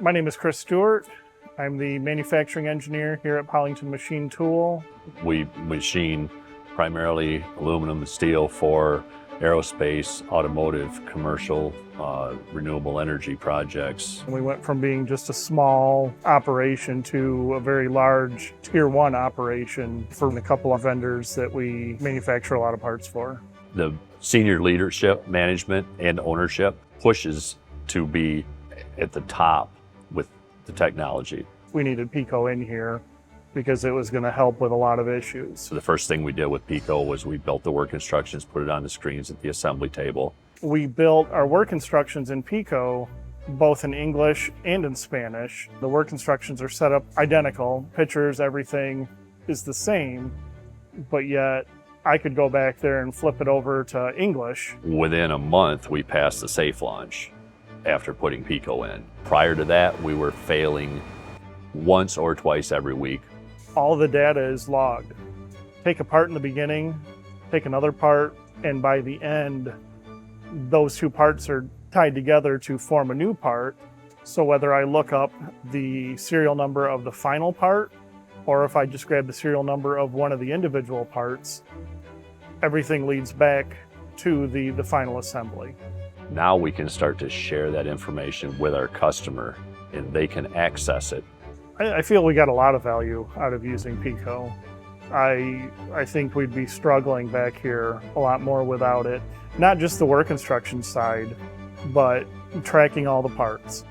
My name is Chris Stewart. I'm the manufacturing engineer here at Pollington Machine Tool. We machine primarily aluminum and steel for aerospace, automotive, commercial, renewable energy projects. We went from being just a small operation to a very large tier 1 operation for a couple of vendors that we manufacture a lot of parts for. The senior leadership, management, and ownership pushes to be at the top with the technology. We needed Pico in here because it was going to help with a lot of issues. So the first thing we did with Pico was we built the work instructions, put it on the screens at the assembly table. We built our work instructions in Pico both in English and in Spanish. The work instructions are set up identical. Pictures, everything is the same, but yet I could go back there and flip it over to English. Within a month, we passed the safe launch after putting Pico in. Prior to that, we were failing once or twice every week. All the data is logged. Take a part in the beginning, take another part, and by the end, those two parts are tied together to form a new part. So whether I look up the serial number of the final part, or if I just grab the serial number of one of the individual parts, everything leads back to the final assembly. Now we can start to share that information with our customer and they can access it. I feel we got a lot of value out of using Pico. I think we'd be struggling back here a lot more without it. Not just the work instruction side, but tracking all the parts.